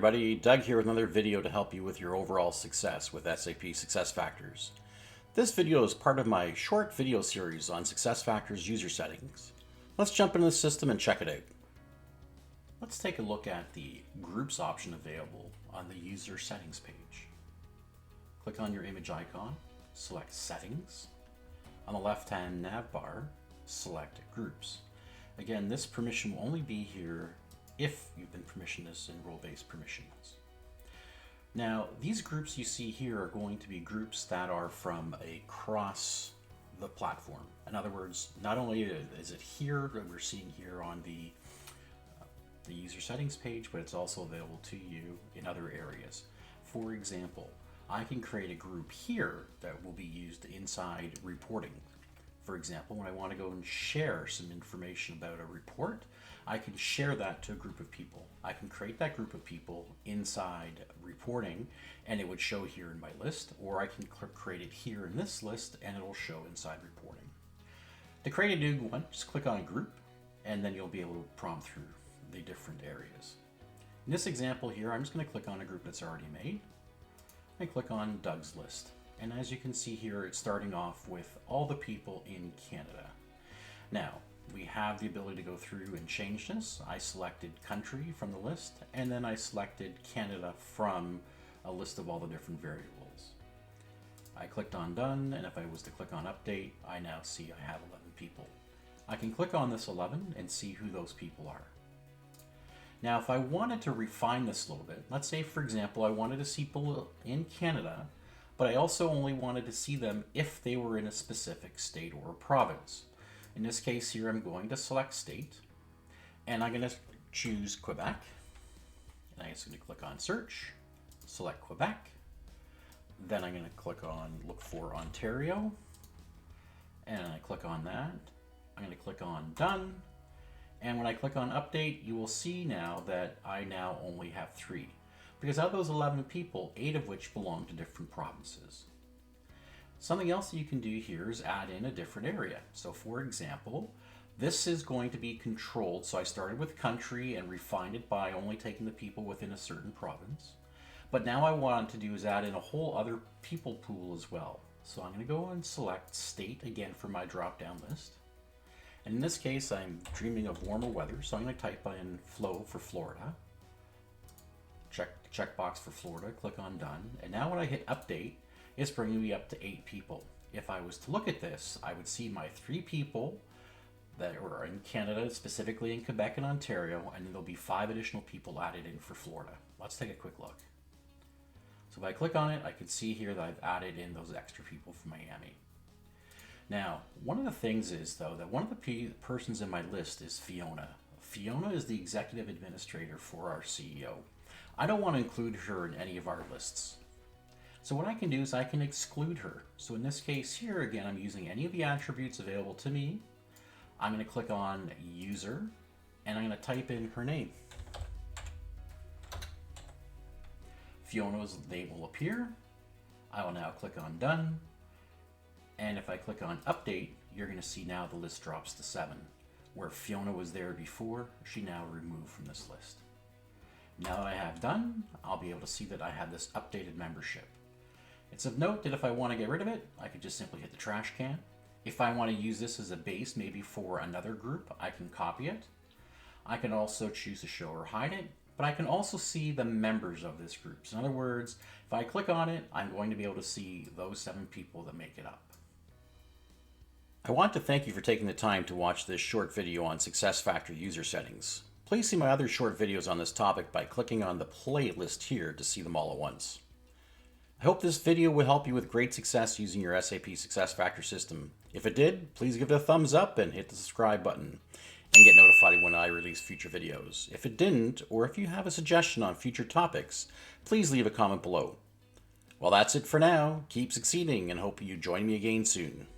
everybody, Doug here with another video to help you with your overall success with SAP SuccessFactors. This video is part of my short video series on SuccessFactors User Settings. Let's jump into the system and check it out. Let's take a look at the Groups option available on the User Settings page. Click on your image icon, select Settings. On the left-hand nav bar, select Groups. Again, this permission will only be here if you've been permissioned this in role-based permissions. Now, these groups you see here are going to be groups that are from across the platform. In other words, not only is it here that we're seeing here on the user settings page, but it's also available to you in other areas. For example, I can create a group here that will be used inside reporting. For example, when I want to go and share some information about a report, I can share that to a group of people. I can create that group of people inside reporting and it would show here in my list, or I can create it here in this list and it will show inside reporting. To create a new one, just click on a group and then you'll be able to prompt through the different areas. In this example here, I'm just going to click on a group that's already made and click on Doug's list. And as you can see here, it's starting off with all the people in Canada. Now, we have the ability to go through and change this. I selected country from the list, and then I selected Canada from a list of all the different variables. I clicked on done, and if I was to click on update, I now see I have 11 people. I can click on this 11 and see who those people are. Now, if I wanted to refine this a little bit, let's say, for example, I wanted to see people in Canada, but I also only wanted to see them if they were in a specific state or province. In this case here, I'm going to select state, and I'm going to choose Quebec. And I'm just going to click on search, select Quebec. Then I'm going to click on look for Ontario, and I click on that. I'm going to click on done. And when I click on update, you will see now that I now only have 3. Because out of those 11 people, 8 of which belong to different provinces. Something else that you can do here is add in a different area. So for example, this is going to be controlled. So I started with country and refined it by only taking the people within a certain province. But now I want to do is add in a whole other people pool as well. So I'm going to go and select state again for my drop-down list. And in this case, I'm dreaming of warmer weather. So I'm going to type in flow for Florida. Checkbox for Florida, click on done. And now when I hit update, it's bringing me up to 8 people. If I was to look at this, I would see my 3 people that are in Canada, specifically in Quebec and Ontario, and then there'll be 5 additional people added in for Florida. Let's take a quick look. So if I click on it, I can see here that I've added in those extra people from Miami. Now, one of the things is, though, that one of the persons in my list is Fiona. Fiona is the executive administrator for our CEO. I don't want to include her in any of our lists. So what I can do is I can exclude her. So in this case here, again, I'm using any of the attributes available to me. I'm going to click on user and I'm going to type in her name. Fiona's name will appear. I will now click on done. And if I click on update, you're going to see now the list drops to 7. Where Fiona was there before, she now removed from this list. Now that I have done, I'll be able to see that I have this updated membership. It's of note that if I want to get rid of it, I could just simply hit the trash can. If I want to use this as a base, maybe for another group, I can copy it. I can also choose to show or hide it, but I can also see the members of this group. So in other words, if I click on it, I'm going to be able to see those 7 people that make it up. I want to thank you for taking the time to watch this short video on SuccessFactors User Settings. Please see my other short videos on this topic by clicking on the playlist here to see them all at once. I hope this video will help you with great success using your SAP SuccessFactors system. If it did, please give it a thumbs up and hit the subscribe button and get notified when I release future videos. If it didn't, or if you have a suggestion on future topics, please leave a comment below. Well, that's it for now. Keep succeeding and hope you join me again soon.